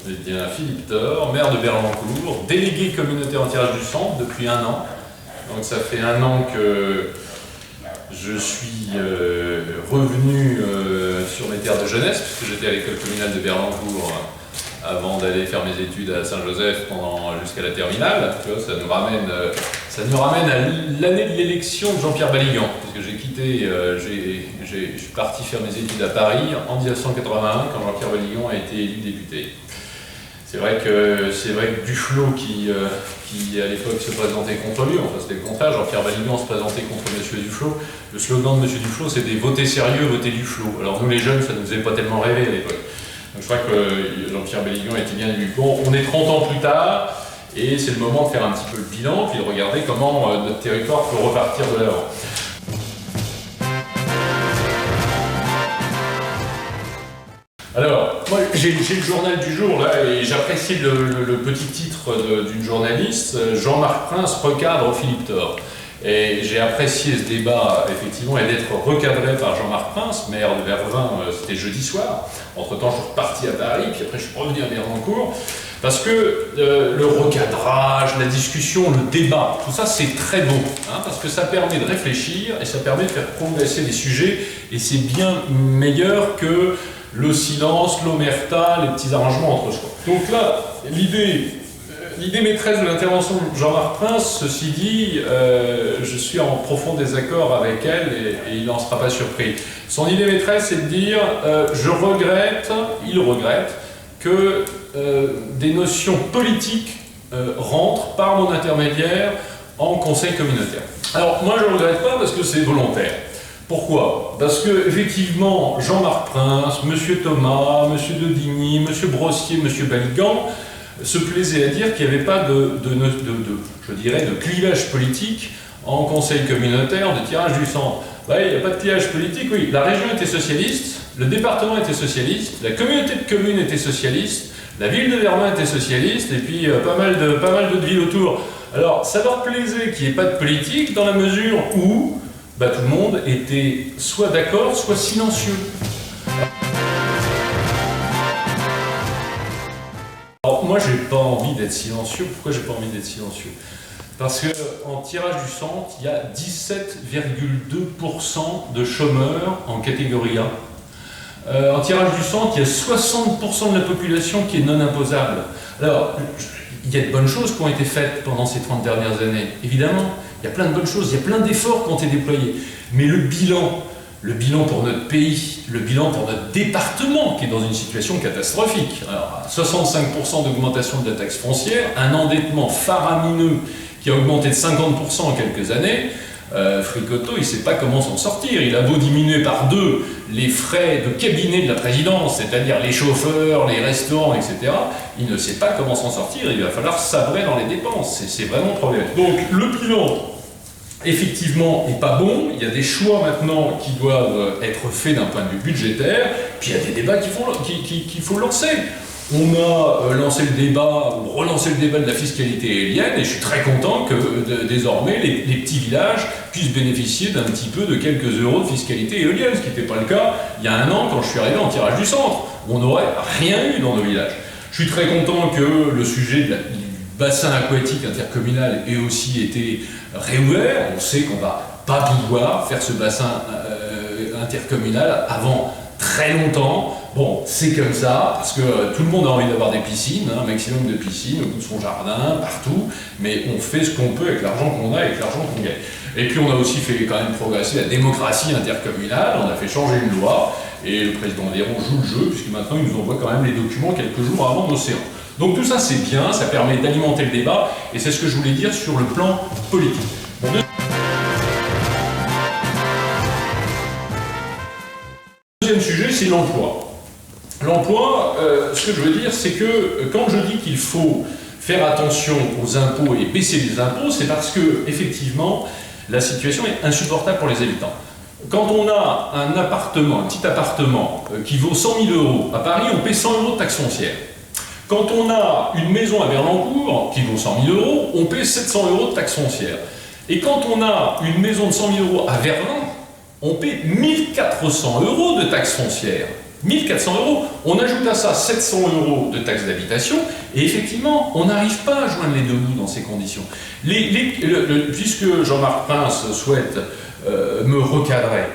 Eh bien, Philippe Thor, maire de Berlancourt, délégué communautaire en tirage du centre depuis 1 an. Donc ça fait 1 an que je suis revenu sur mes terres de jeunesse, puisque j'étais à l'école communale de Berlancourt avant d'aller faire mes études à Saint-Joseph jusqu'à la terminale. Tu vois, ça nous ramène à l'année de l'élection de Jean-Pierre Baligan, parce que j'ai quitté, je suis parti faire mes études à Paris en 1981 quand Jean-Pierre Baligan a été élu député. C'est vrai que Duflot qui à l'époque se présentait contre lui, enfin c'était le contraire, Jean-Pierre Baligan se présentait contre M. Duflot. Le slogan de M. Duflot c'était « Votez sérieux, votez Duflot ». Alors nous les jeunes, ça ne nous faisait pas tellement rêver à l'époque. Donc je crois que Jean-Pierre Baligan était bien élu. Bon, on est 30 ans plus tard, et c'est le moment de faire un petit peu le bilan, puis de regarder comment notre territoire peut repartir de l'avant. Alors, moi j'ai le journal du jour là, et j'apprécie le petit titre d'une journaliste, Jean-Marc Prince recadre Philippe Thor. Et j'ai apprécié ce débat, effectivement, et d'être recadré par Jean-Marc Prince, maire de Vervins, c'était jeudi soir. Entre-temps, je suis reparti à Paris, puis après je suis revenu à Berlancourt. Parce que le recadrage, la discussion, le débat, tout ça c'est très beau, hein, parce que ça permet de réfléchir et ça permet de faire progresser les sujets, et c'est bien meilleur que le silence, l'omerta, les petits arrangements entre soi. Donc là, l'idée maîtresse de l'intervention de Jean-Marc Prince, ceci dit, je suis en profond désaccord avec elle et il n'en sera pas surpris. Son idée maîtresse, c'est de dire il regrette que des notions politiques rentrent par mon intermédiaire en conseil communautaire. Alors moi je ne regrette pas parce que c'est volontaire. Pourquoi? Parce que effectivement Jean-Marc Prince, M. Thomas, M. Dedigny, M. Brossier, M. Baligan se plaisaient à dire qu'il n'y avait pas de clivage politique en conseil communautaire de tirage du centre. Ouais, il n'y a pas de clivage politique, oui. La région était socialiste, le département était socialiste, la communauté de communes était socialiste, la ville de Vervins était socialiste, et puis pas mal d'autres villes autour. Alors, ça leur plaisait qu'il n'y ait pas de politique dans la mesure où tout le monde était soit d'accord, soit silencieux. Alors, moi, j'ai pas envie d'être silencieux. Pourquoi j'ai pas envie d'être silencieux? Parce qu'en tirage du centre, il y a 17,2% de chômeurs en catégorie A. En tirage du centre, il y a 60% de la population qui est non imposable. Alors, il y a de bonnes choses qui ont été faites pendant ces 30 dernières années, évidemment. Il y a plein de bonnes choses, il y a plein d'efforts qui ont été déployés. Mais le bilan pour notre pays, le bilan pour notre département, qui est dans une situation catastrophique. Alors, 65% d'augmentation de la taxe foncière, un endettement faramineux qui a augmenté de 50% en quelques années. Fricoteau, il ne sait pas comment s'en sortir. Il a beau diminuer par 2 les frais de cabinet de la présidence, c'est-à-dire les chauffeurs, les restaurants, etc. Il ne sait pas comment s'en sortir. Il va falloir sabrer dans les dépenses. C'est vraiment problématique. Donc le bilan, effectivement, n'est pas bon. Il y a des choix maintenant qui doivent être faits d'un point de vue budgétaire. Puis il y a des débats qu'il faut lancer. On a lancé le débat, ou relancé le débat de la fiscalité éolienne, et je suis très content que désormais les petits villages puissent bénéficier d'un petit peu de quelques euros de fiscalité éolienne, ce qui n'était pas le cas il y a 1 an quand je suis arrivé en tirage du centre, où on n'aurait rien eu dans nos villages. Je suis très content que le sujet du bassin aquatique intercommunal ait aussi été réouvert. On sait qu'on ne va pas pouvoir faire ce bassin intercommunal avant très longtemps. Bon, c'est comme ça, parce que tout le monde a envie d'avoir des piscines, un maximum de piscines, au bout de son jardin, partout, mais on fait ce qu'on peut avec l'argent qu'on a et avec l'argent qu'on gagne. Et puis on a aussi fait quand même progresser la démocratie intercommunale, on a fait changer une loi, et le président Véron joue le jeu, puisque maintenant il nous envoie quand même les documents quelques jours avant nos séances. Donc tout ça c'est bien, ça permet d'alimenter le débat, et c'est ce que je voulais dire sur le plan politique. Bon, deuxième sujet, c'est l'emploi. L'emploi, ce que je veux dire, c'est que quand je dis qu'il faut faire attention aux impôts et baisser les impôts, c'est parce que, effectivement, la situation est insupportable pour les habitants. Quand on a un petit appartement qui vaut 100 000 € à Paris, on paie 100 € de taxe foncière. Quand on a une maison à Berlancourt qui vaut 100 000 €, on paie 700 € de taxe foncière. Et quand on a une maison de 100 000 € à Vervins, on paie 1 400 € de taxe foncière. 1400 €. On ajoute à ça 700 € de taxes d'habitation, et effectivement, on n'arrive pas à joindre les deux bouts dans ces conditions. Puisque Jean-Marc Prince souhaite me recadrer,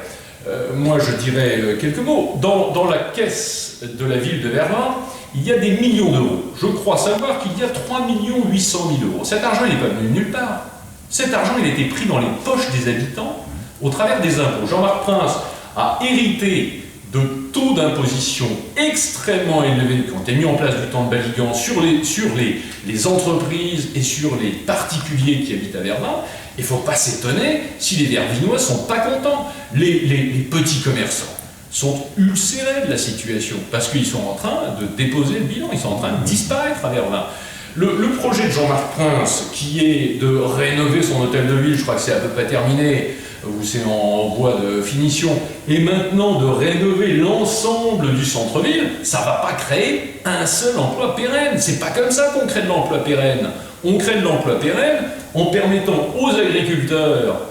moi je dirais quelques mots. Dans la caisse de la ville de Vervins, il y a des millions d'euros. Je crois savoir qu'il y a 3 800 000 €. Cet argent, il n'est pas venu de nulle part. Cet argent, il a été pris dans les poches des habitants au travers des impôts. Jean-Marc Prince a hérité de taux d'imposition extrêmement élevés qui ont été mis en place du temps de Baligan sur les entreprises et sur les particuliers qui habitent à Vervins. Il ne faut pas s'étonner si les Vervinois ne sont pas contents. Les petits commerçants sont ulcérés de la situation parce qu'ils sont en train de déposer le bilan, ils sont en train de disparaître à Vervins. Le projet de Jean-Marc Prince, qui est de rénover son hôtel de ville, je crois que c'est à peu près terminé, ou c'est en voie de finition, et maintenant de rénover l'ensemble du centre-ville, ça ne va pas créer un seul emploi pérenne. C'est pas comme ça qu'on crée de l'emploi pérenne. On crée de l'emploi pérenne en permettant aux agriculteurs,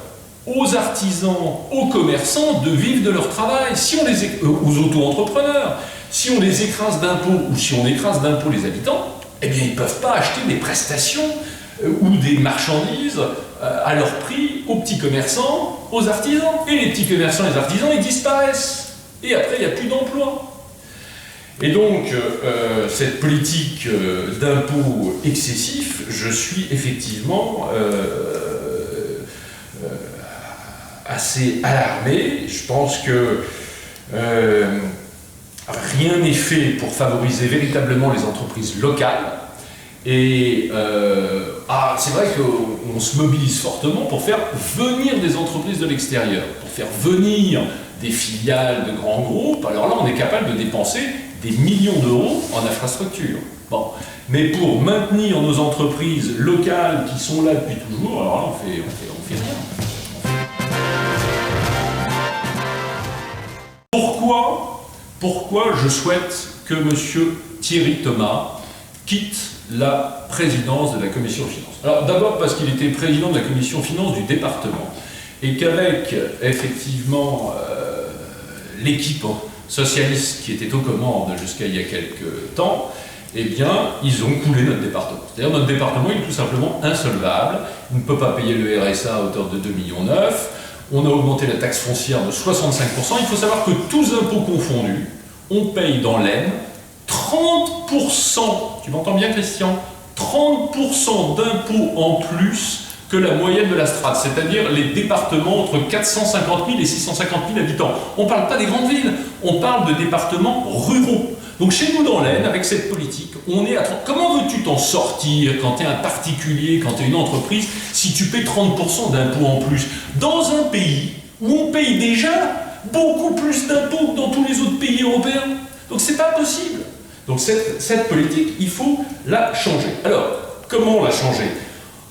aux artisans, aux commerçants de vivre de leur travail, aux auto-entrepreneurs. Si on les écrase d'impôts ou si on écrase d'impôts les habitants, eh bien ils ne peuvent pas acheter des prestations ou des marchandises à leur prix aux petits commerçants, aux artisans. Et les petits commerçants et les artisans, ils disparaissent. Et après, il n'y a plus d'emploi. Et donc, cette politique d'impôts excessif, je suis effectivement assez alarmé. Je pense que rien n'est fait pour favoriser véritablement les entreprises locales. Et c'est vrai qu'on se mobilise fortement pour faire venir des entreprises de l'extérieur, pour faire venir des filiales de grands groupes. Alors là, on est capable de dépenser des millions d'euros en infrastructure. Bon. Mais pour maintenir nos entreprises locales qui sont là depuis toujours, alors là, on fait rien. Pourquoi je souhaite que M. Thierry Thomas quitte la présidence de la Commission Finances? Alors d'abord parce qu'il était président de la Commission Finances du département et qu'avec effectivement l'équipe socialiste qui était aux commandes jusqu'à il y a quelques temps, eh bien, ils ont coulé notre département. C'est-à-dire notre département il est tout simplement insolvable, il ne peut pas payer le RSA à hauteur de 2,9 millions. On a augmenté la taxe foncière de 65%. Il faut savoir que tous impôts confondus, on paye dans l'Aisne 30%, tu m'entends bien Christian, 30% d'impôts en plus que la moyenne de la strate, c'est-à-dire les départements entre 450 000 et 650 000 habitants. On ne parle pas des grandes villes, on parle de départements ruraux. Donc chez nous dans l'Aisne, avec cette politique, on est à 30%. Comment veux-tu t'en sortir quand tu es un particulier, quand tu es une entreprise, si tu paies 30% d'impôts en plus dans un pays où on paye déjà beaucoup plus d'impôts que dans tous les autres pays européens? Donc c'est pas possible. Donc cette politique, il faut la changer. Alors, comment la changer?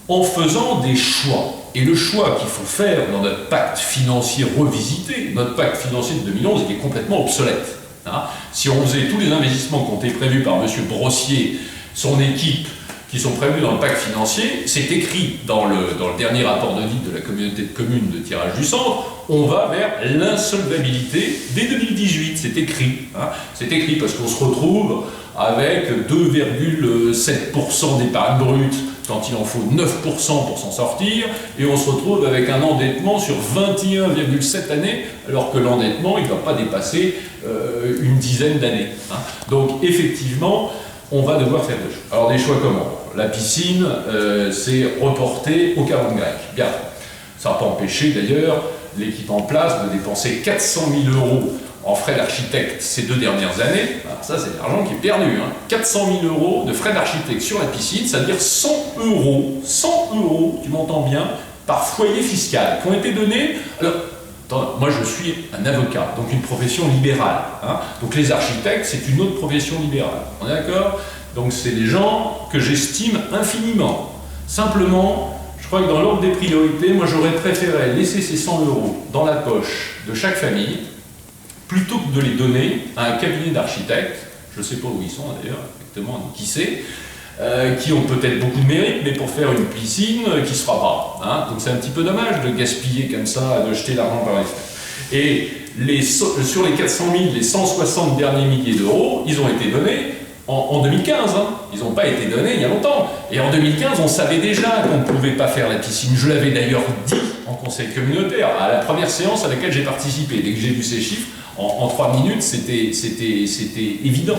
En faisant des choix. Et le choix qu'il faut faire dans notre pacte financier revisité, notre pacte financier de 2011, il est complètement obsolète. Hein, si on faisait tous les investissements qui ont été prévus par M. Brossier, son équipe, qui sont prévus dans le pacte financier, c'est écrit dans le dernier rapport d'audit de la communauté de communes de Tirage du Centre, on va vers l'insolvabilité dès 2018, c'est écrit. Hein, c'est écrit parce qu'on se retrouve avec 2,7% d'épargne brute quand il en faut 9% pour s'en sortir, et on se retrouve avec un endettement sur 21,7 années, alors que l'endettement, il ne va pas dépasser une dizaine d'années. Hein. Donc, effectivement, on va devoir faire des choix. Alors, des choix comment? La piscine, c'est reporté au calendrier grec. Bien. Ça n'a pas empêché, d'ailleurs, l'équipe en place de dépenser 400 000 € en frais d'architecte ces 2 dernières années. Alors ça, c'est de l'argent qui est perdu. Hein. 400 000 € de frais d'architecte sur la piscine, c'est-à-dire 100 €, tu m'entends bien, par foyer fiscal, qui ont été donnés. Alors, moi, je suis un avocat, donc une profession libérale. Hein. Donc les architectes, c'est une autre profession libérale. On est d'accord? Donc c'est des gens que j'estime infiniment. Simplement, je crois que dans l'ordre des priorités, moi, j'aurais préféré laisser ces 100 € dans la poche de chaque famille, plutôt que de les donner à un cabinet d'architectes, je ne sais pas où ils sont d'ailleurs, exactement, ni qui c'est, qui ont peut-être beaucoup de mérite, mais pour faire une piscine qui ne se fera pas. Hein. Donc c'est un petit peu dommage de gaspiller comme ça, de jeter l'argent par les fenêtres. Et sur les 400 000, les 160 derniers milliers d'euros, ils ont été donnés en 2015. Hein. Ils n'ont pas été donnés il y a longtemps. Et en 2015, on savait déjà qu'on ne pouvait pas faire la piscine. Je l'avais d'ailleurs dit en conseil communautaire, à la première séance à laquelle j'ai participé. Dès que j'ai vu ces chiffres, en 3 minutes, c'était évident.